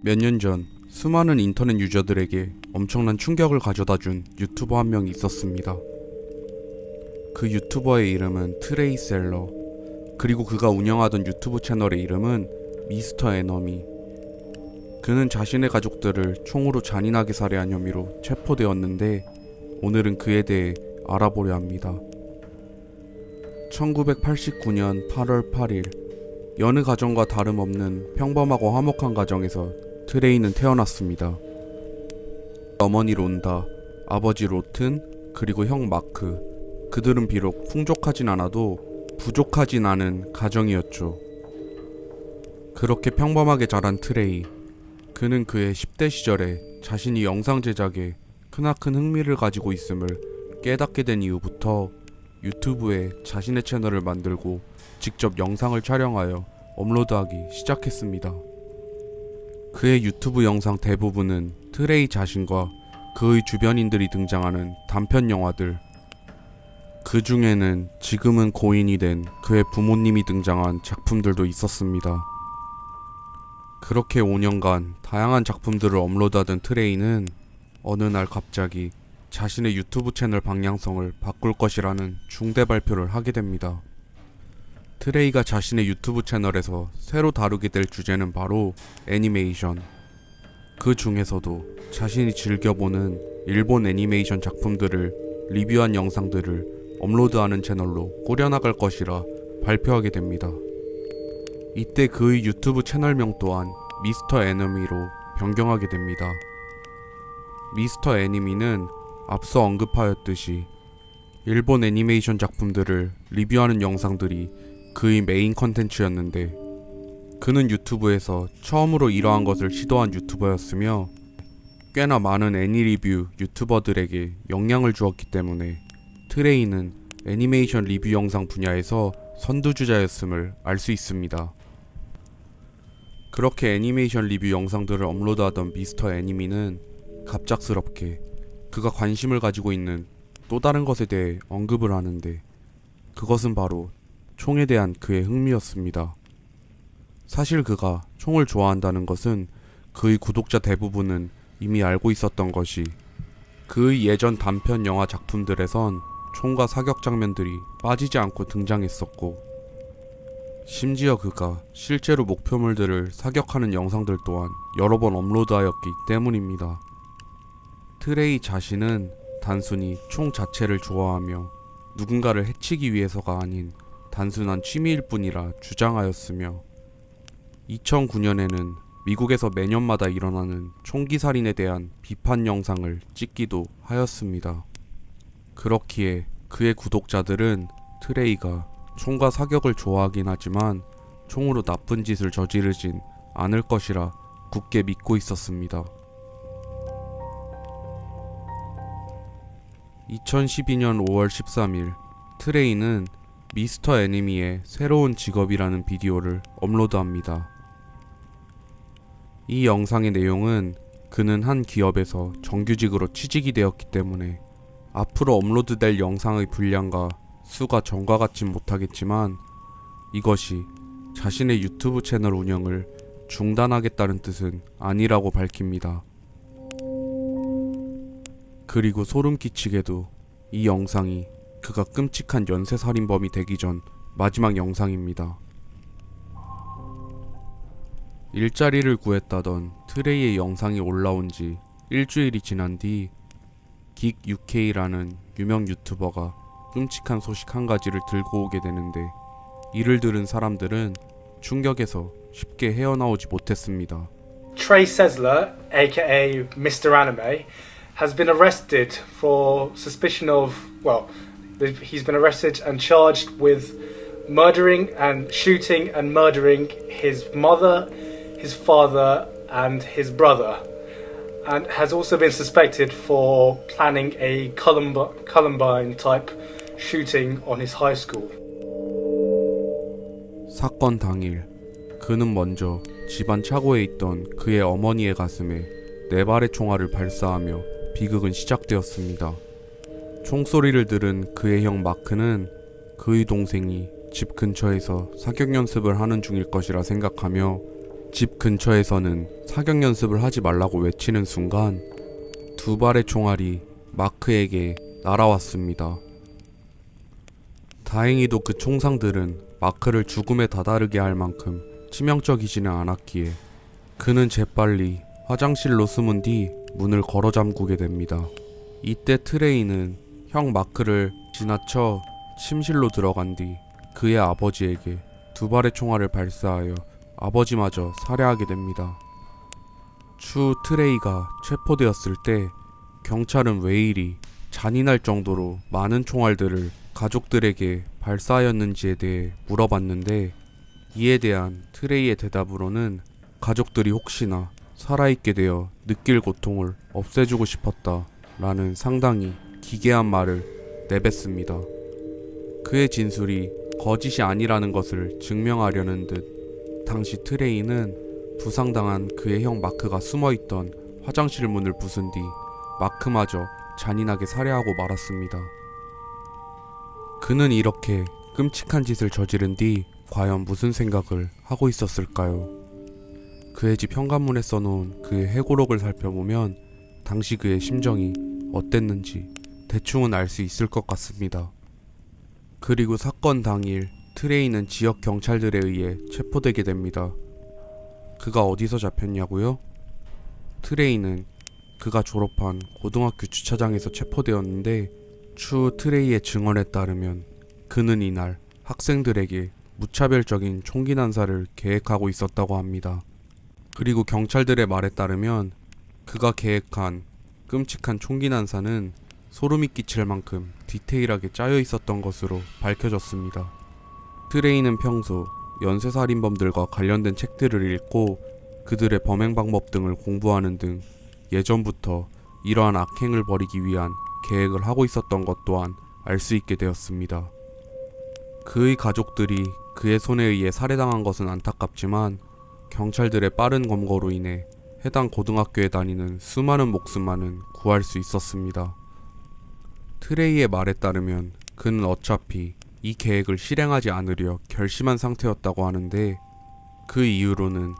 몇 년 전 수많은 인터넷 유저들에게 엄청난 충격을 가져다준 유튜버 한 명이 있었습니다. 그 유튜버의 이름은 트레이셀러, 그리고 그가 운영하던 유튜브 채널의 이름은 미스터 에너미. 그는 자신의 가족들을 총으로 잔인하게 살해한 혐의로 체포되었는데 오늘은 그에 대해 알아보려 합니다. 1989년 8월 8일 여느 가정과 다름없는 평범하고 화목한 가정에서 트레이는 태어났습니다. 어머니 론다, 아버지 로튼, 그리고 형 마크. 그들은 비록 풍족하진 않아도 부족하진 않은 가정이었죠. 그렇게 평범하게 자란 트레이. 그는 그의 10대 시절에 자신이 영상 제작에 크나큰 흥미를 가지고 있음을 깨닫게 된 이후부터 유튜브에 자신의 채널을 만들고 직접 영상을 촬영하여 업로드하기 시작했습니다. 그의 유튜브 영상 대부분은 트레이 자신과 그의 주변인들이 등장하는 단편 영화들, 그 중에는 지금은 고인이 된 그의 부모님이 등장한 작품들도 있었습니다. 그렇게 5년간 다양한 작품들을 업로드하던 트레이는 어느 날 갑자기 자신의 유튜브 채널 방향성을 바꿀 것이라는 중대 발표를 하게 됩니다. 트레이가 자신의 유튜브 채널에서 새로 다루게 될 주제는 바로 애니메이션. 그 중에서도 자신이 즐겨보는 일본 애니메이션 작품들을 리뷰한 영상들을 업로드하는 채널로 꾸려나갈 것이라 발표하게 됩니다. 이때 그의 유튜브 채널명 또한 미스터 애니미로 변경하게 됩니다. 미스터 애니미는 앞서 언급하였듯이 일본 애니메이션 작품들을 리뷰하는 영상들이 그의 메인 컨텐츠였는데, 그는 유튜브에서 처음으로 이러한 것을 시도한 유튜버였으며 꽤나 많은 애니 리뷰 유튜버들에게 영향을 주었기 때문에 트레이는 애니메이션 리뷰 영상 분야에서 선두주자였음을 알 수 있습니다. 그렇게 애니메이션 리뷰 영상들을 업로드하던 미스터 애니미는 갑작스럽게 그가 관심을 가지고 있는 또 다른 것에 대해 언급을 하는데, 그것은 바로 총에 대한 그의 흥미였습니다. 사실 그가 총을 좋아한다는 것은 그의 구독자 대부분은 이미 알고 있었던 것이, 그의 예전 단편 영화 작품들에선 총과 사격 장면들이 빠지지 않고 등장했었고, 심지어 그가 실제로 목표물들을 사격하는 영상들 또한 여러 번 업로드하였기 때문입니다. 트레이 자신은 단순히 총 자체를 좋아하며 누군가를 해치기 위해서가 아닌 단순한 취미일 뿐이라 주장하였으며, 2009년에는 미국에서 매년마다 일어나는 총기 살인에 대한 비판 영상을 찍기도 하였습니다. 그렇기에 그의 구독자들은 트레이가 총과 사격을 좋아하긴 하지만 총으로 나쁜 짓을 저지르진 않을 것이라 굳게 믿고 있었습니다. 2012년 5월 13일 트레이는 미스터 애니미의 새로운 직업이라는 비디오를 업로드합니다. 이 영상의 내용은 그는 한 기업에서 정규직으로 취직이 되었기 때문에 앞으로 업로드될 영상의 분량과 수가 전과 같진 못하겠지만 이것이 자신의 유튜브 채널 운영을 중단하겠다는 뜻은 아니라고 밝힙니다. 그리고 소름 끼치게도 이 영상이 그가 끔찍한 연쇄살인범이 되기 전 마지막 영상입니다. 일자리를 구했다던 트레이의 영상이 올라온 지 일주일이 지난 뒤 긱 UK라는 유명 유튜버가 끔찍한 소식 한 가지를 들고 오게 되는데, 이를 들은 사람들은 충격에서 쉽게 헤어나오지 못했습니다. Trey Sesler, aka Mr. Anime, has been arrested for suspicion of, he's been arrested and charged with murdering and shooting and murdering his mother, his father and his brother, and has also been suspected for planning a Columbine type shooting on his high school. 사건 당일 그는 먼저 집안 차고에 있던 그의 어머니의 가슴에 4발의 총알을 발사하며 비극은 시작되었습니다. 총소리를 들은 그의 형 마크는 그의 동생이 집 근처에서 사격 연습을 하는 중일 것이라 생각하며 집 근처에서는 사격 연습을 하지 말라고 외치는 순간 두 발의 총알이 마크에게 날아왔습니다. 다행히도 그 총상들은 마크를 죽음에 다다르게 할 만큼 치명적이지는 않았기에 그는 재빨리 화장실로 숨은 뒤 문을 걸어 잠그게 됩니다. 이때 트레이는 형 마크를 지나쳐 침실로 들어간 뒤 그의 아버지에게 두 발의 총알을 발사하여 아버지마저 살해하게 됩니다. 추후 트레이가 체포되었을 때 경찰은 왜 이리 잔인할 정도로 많은 총알들을 가족들에게 발사하였는지에 대해 물어봤는데 이에 대한 트레이의 대답으로는 가족들이 혹시나 살아있게 되어 느낄 고통을 없애주고 싶었다 라는 상당히 기괴한 말을 내뱉습니다. 그의 진술이 거짓이 아니라는 것을 증명하려는 듯 당시 트레이는 부상당한 그의 형 마크가 숨어있던 화장실 문을 부순 뒤 마크마저 잔인하게 살해하고 말았습니다. 그는 이렇게 끔찍한 짓을 저지른 뒤 과연 무슨 생각을 하고 있었을까요? 그의 집 현관문에 써놓은 그의 회고록을 살펴보면 당시 그의 심정이 어땠는지 대충은 알 수 있을 것 같습니다. 그리고 사건 당일 트레이는 지역 경찰들에 의해 체포되게 됩니다. 그가 어디서 잡혔냐고요? 트레이는 그가 졸업한 고등학교 주차장에서 체포되었는데 추후 트레이의 증언에 따르면 그는 이날 학생들에게 무차별적인 총기 난사를 계획하고 있었다고 합니다. 그리고 경찰들의 말에 따르면 그가 계획한 끔찍한 총기 난사는 소름이 끼칠 만큼 디테일하게 짜여 있었던 것으로 밝혀졌습니다. 트레이는 평소 연쇄살인범들과 관련된 책들을 읽고 그들의 범행 방법 등을 공부하는 등 예전부터 이러한 악행을 벌이기 위한 계획을 하고 있었던 것 또한 알 수 있게 되었습니다. 그의 가족들이 그의 손에 의해 살해당한 것은 안타깝지만 경찰들의 빠른 검거로 인해 해당 고등학교에 다니는 수많은 목숨만은 구할 수 있었습니다. 트레이의 말에 따르면 그는 어차피 이 계획을 실행하지 않으려 결심한 상태였다고 하는데 그 이유로는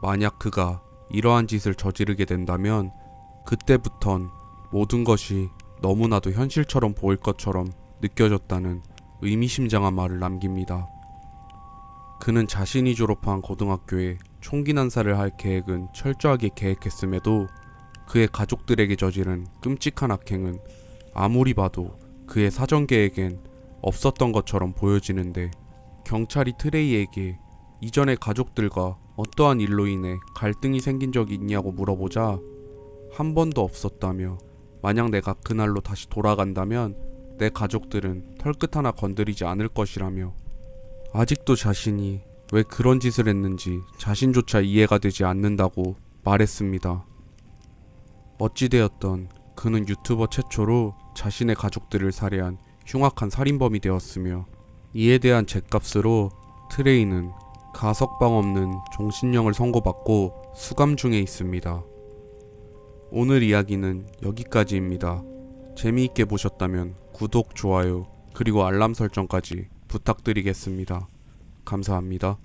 만약 그가 이러한 짓을 저지르게 된다면 그때부턴 모든 것이 너무나도 현실처럼 보일 것처럼 느껴졌다는 의미심장한 말을 남깁니다. 그는 자신이 졸업한 고등학교에 총기 난사를 할 계획은 철저하게 계획했음에도 그의 가족들에게 저지른 끔찍한 악행은 아무리 봐도 그의 사전 계획엔 없었던 것처럼 보여지는데 경찰이 트레이에게 이전에 가족들과 어떠한 일로 인해 갈등이 생긴 적이 있냐고 물어보자 한 번도 없었다며 만약 내가 그날로 다시 돌아간다면 내 가족들은 털끝 하나 건드리지 않을 것이라며 아직도 자신이 왜 그런 짓을 했는지 자신조차 이해가 되지 않는다고 말했습니다. 어찌되었던 그는 유튜버 최초로 자신의 가족들을 살해한 흉악한 살인범이 되었으며 이에 대한 죗값으로 트레이는 가석방 없는 종신형을 선고받고 수감 중에 있습니다. 오늘 이야기는 여기까지입니다. 재미있게 보셨다면 구독, 좋아요, 그리고 알람 설정까지 부탁드리겠습니다. 감사합니다.